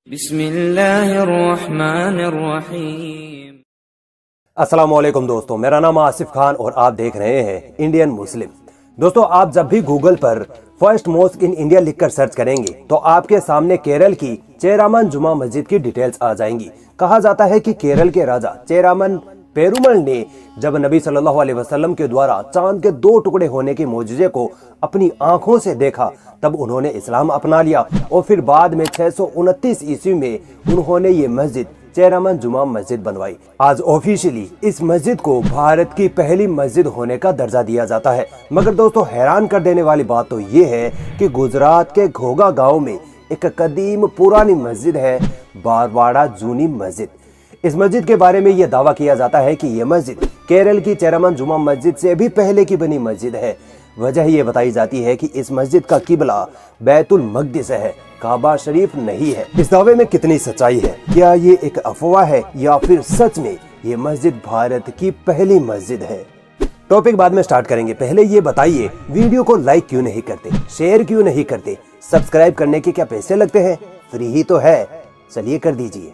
बिस्मिल्लाहिर्रहमानिर्रहीम। अस्सलाम वालेकुम दोस्तों, मेरा नाम आसिफ खान और आप देख रहे हैं इंडियन मुस्लिम। दोस्तों, आप जब भी गूगल पर फर्स्ट मॉस्क इन इंडिया लिखकर सर्च करेंगे तो आपके सामने केरल की चेरामन जुमा मस्जिद की डिटेल्स आ जाएंगी। कहा जाता है कि केरल के राजा चेरामन पेरुमल ने जब नबी सल्लल्लाहु अलैहि वसल्लम के द्वारा चांद के 2 टुकड़े होने के मोजज़े को अपनी आंखों से देखा, तब उन्होंने इस्लाम अपना लिया और फिर बाद में 629 ईस्वी में उन्होंने ये मस्जिद चेरामन जुमा मस्जिद बनवाई। आज ऑफिशियली इस मस्जिद को भारत की पहली मस्जिद होने का दर्जा दिया जाता है। मगर दोस्तों, हैरान कर देने वाली बात तो ये है कि गुजरात के घोघा गांव में एक कदीम पुरानी मस्जिद है, बारवाड़ा जूनी मस्जिद। इस मस्जिद के बारे में यह दावा किया जाता है कि यह मस्जिद केरल की चेरामन जुमा मस्जिद से भी पहले की बनी मस्जिद है। वजह यह बताई जाती है कि इस मस्जिद का किबला बैतुल मकदिस है, काबा शरीफ नहीं है। इस दावे में कितनी सच्चाई है? क्या ये एक अफवाह है या फिर सच में ये मस्जिद भारत की पहली मस्जिद है? टॉपिक बाद में स्टार्ट करेंगे। पहले ये बताइए, वीडियो को लाइक क्यों नहीं करते, शेयर क्यों नहीं करते, सब्सक्राइब करने के क्या पैसे लगते हैं? फ्री ही तो है, चलिए कर दीजिए।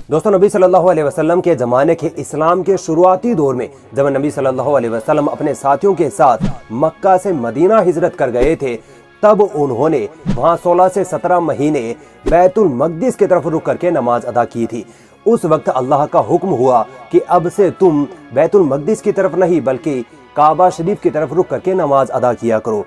दोस्तों, नबी सल्लल्लाहु अलैहि वसल्लम के ज़माने के इस्लाम के शुरुआती दौर में जब नबी सल्लल्लाहु अलैहि वसल्लम अपने साथियों के साथ मक्का से मदीना हिजरत कर गए थे, तब उन्होंने वहाँ 16 से 17 महीने बैतुल मकदिस की तरफ रुक करके नमाज अदा की थी। उस वक्त अल्लाह का हुक्म हुआ कि अब से तुम बैतुल मकदिस की तरफ नहीं बल्कि काबा शरीफ की तरफ रुक करके नमाज अदा किया करो।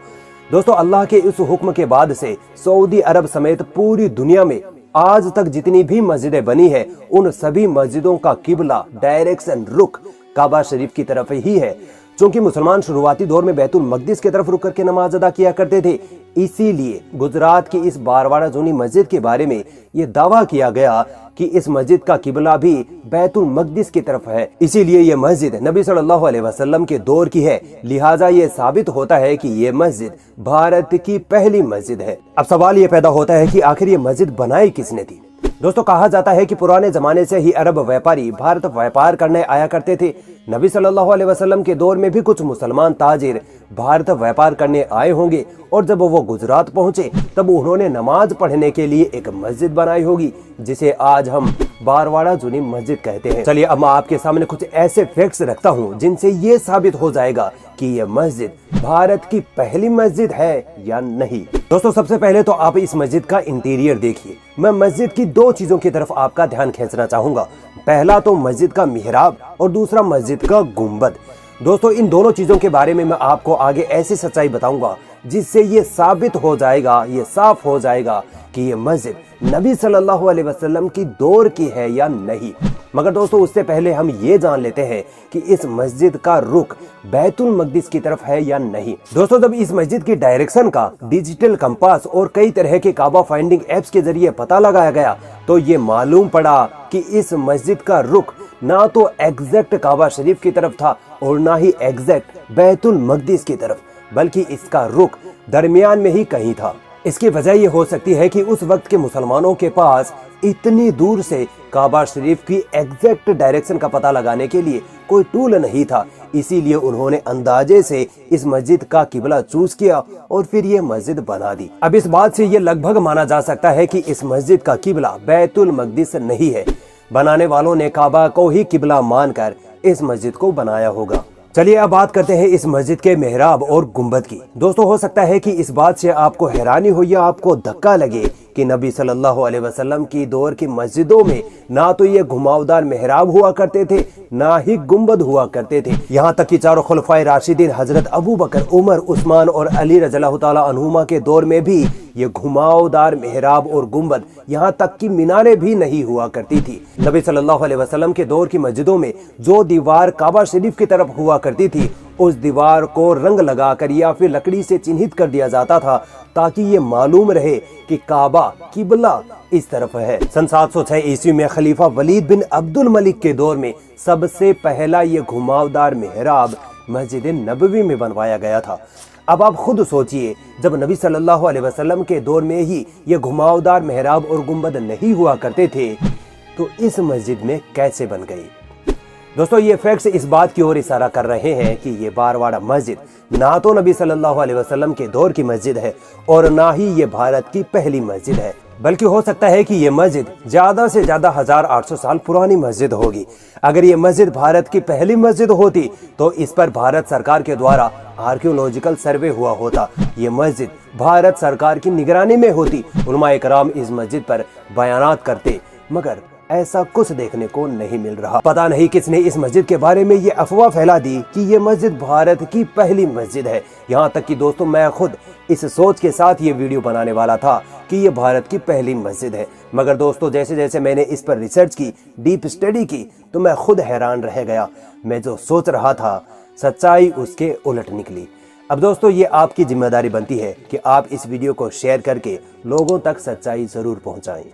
दोस्तों, अल्लाह के इस हुक्म के बाद से सऊदी अरब समेत पूरी दुनिया में आज तक जितनी भी मस्जिदें बनी है, उन सभी मस्जिदों का किबला डायरेक्शन रुख काबा शरीफ की तरफ ही है। चूंकि मुसलमान शुरुआती दौर में बैतुल मकदिस की तरफ रुक करके नमाज अदा किया करते थे, इसीलिए गुजरात की इस बारवाड़ा जूनी मस्जिद के बारे में यह दावा किया गया कि इस मस्जिद का किबला भी बैतुल मकदिस की तरफ है। इसीलिए यह मस्जिद नबी सल्लल्लाहु अलैहि वसल्लम के दौर की है। लिहाजा ये साबित होता है कि यह मस्जिद भारत की पहली मस्जिद है। अब सवाल ये पैदा होता है कि आखिर ये मस्जिद बनाई किसने थी? दोस्तों, कहा जाता है कि पुराने जमाने से ही अरब व्यापारी भारत व्यापार करने आया करते थे। नबी सल्लल्लाहु अलैहि वसल्लम के दौर में भी कुछ मुसलमान ताजिर भारत व्यापार करने आए होंगे और जब वो गुजरात पहुंचे तब उन्होंने नमाज पढ़ने के लिए एक मस्जिद बनाई होगी, जिसे आज हम बारवाड़ा जूनी मस्जिद कहते हैं। चलिए, अब मैं आपके सामने कुछ ऐसे फैक्ट्स रखता हूं जिनसे ये साबित हो जाएगा कि यह मस्जिद भारत की पहली मस्जिद है या नहीं। दोस्तों, सबसे पहले तो आप इस मस्जिद का इंटीरियर देखिए। मैं मस्जिद की 2 चीजों की तरफ आपका ध्यान खींचना चाहूंगा। पहला तो मस्जिद का मिहराब और दूसरा मस्जिद का गुंबद। दोस्तों, इन दोनों चीजों के बारे में मैं आपको आगे ऐसी सच्चाई बताऊंगा जिससे ये साबित हो जाएगा, ये साफ हो जाएगा कि ये मस्जिद नबी सल्लल्लाहु अलैहि वसल्लम की दौर की है या नहीं। मगर दोस्तों, उससे पहले हम ये जान लेते हैं कि इस मस्जिद का रुख बैतुल मकदिस की तरफ है या नहीं। दोस्तों, जब इस मस्जिद की डायरेक्शन का डिजिटल कंपास और कई तरह के काबा फाइंडिंग एप्स के जरिए पता लगाया गया तो ये मालूम पड़ा कि इस मस्जिद का रुख ना तो एग्जैक्ट काबा शरीफ की तरफ था और ना ही एग्जैक्ट बैतुल मकदिस की तरफ, बल्कि इसका रुख दरमियान में ही कहीं था। इसकी वजह यह हो सकती है कि उस वक्त के मुसलमानों के पास इतनी दूर से काबा शरीफ की एग्जैक्ट डायरेक्शन का पता लगाने के लिए कोई टूल नहीं था। इसीलिए उन्होंने अंदाजे से इस मस्जिद का किबला चूज किया और फिर ये मस्जिद बना दी। अब इस बात से ये लगभग माना जा सकता है कि इस मस्जिद का किबला बैतुल मकदिस नहीं है। बनाने वालों ने काबा को ही किबला मानकर इस मस्जिद को बनाया होगा। चलिए, अब बात करते हैं इस मस्जिद के मेहराब और गुंबद की। दोस्तों, हो सकता है कि इस बात से आपको हैरानी हो या आपको धक्का लगे कि नबी सल्लल्लाहु अलैहि वसल्लम की दौर की मस्जिदों में ना तो ये घुमावदार मेहराब हुआ करते थे, ना ही गुंबद हुआ करते थे। यहाँ तक कि चारों खुलफाए राशिदीन हजरत अबू बकर, उमर, उस्मान और अली रज़ियल्लाहु ताला अन्हुमा के दौर में भी ये घुमावदार मेहराब और गुंबद, यहाँ तक कि मीनारें भी नहीं हुआ करती थी। नबी सल्लल्लाहु अलैहि वसल्लम के दौर की मस्जिदों में जो दीवार काबा शरीफ की तरफ हुआ करती थी, उस दीवार को रंग लगाकर या फिर लकड़ी से चिन्हित कर दिया जाता था ताकि ये मालूम रहे कि काबा किबला इस तरफ है। सन 706 ईस्वी में खलीफा वलीद बिन अब्दुल मलिक के दौर में सबसे पहला ये घुमावदार मेहराब मस्जिद नबवी में बनवाया गया था। अब आप खुद सोचिए, जब नबी सल्लल्लाहु अलैहि वसल्लम के दौर में ही ये घुमावदार मेहराब और गुंबद नहीं हुआ करते थे तो इस मस्जिद में कैसे बन गई? दोस्तों, ये फैक्ट्स इस बात की ओर इशारा कर रहे हैं कि ये बारवाड़ा मस्जिद ना तो नबी सल्लल्लाहु अलैहि वसल्लम के दौर की मस्जिद है और ना ही ये भारत की पहली मस्जिद है। बल्कि हो सकता है कि ये मस्जिद ज्यादा से ज्यादा 1800 साल पुरानी मस्जिद होगी। अगर ये मस्जिद भारत की पहली मस्जिद होती तो इस पर भारत सरकार के द्वारा आर्कियोलॉजिकल सर्वे हुआ होता। ये मस्जिद भारत सरकार की निगरानी में होती। उलमाए कराम इस मस्जिद पर बयानात करते, मगर ऐसा कुछ देखने को नहीं मिल रहा। पता नहीं किसने इस मस्जिद के बारे में ये अफवाह फैला दी कि ये मस्जिद भारत की पहली मस्जिद है। यहाँ तक कि दोस्तों मैं खुद इस सोच के साथ ये वीडियो बनाने वाला था कि ये भारत की पहली मस्जिद है, मगर दोस्तों जैसे जैसे मैंने इस पर रिसर्च की, डीप स्टडी की, तो मैं खुद हैरान रह गया। मैं जो सोच रहा था सच्चाई उसके उलट निकली। अब दोस्तों ये आपकी जिम्मेदारी बनती है कि आप इस वीडियो को शेयर करके लोगों तक सच्चाई जरूर पहुंचाएं।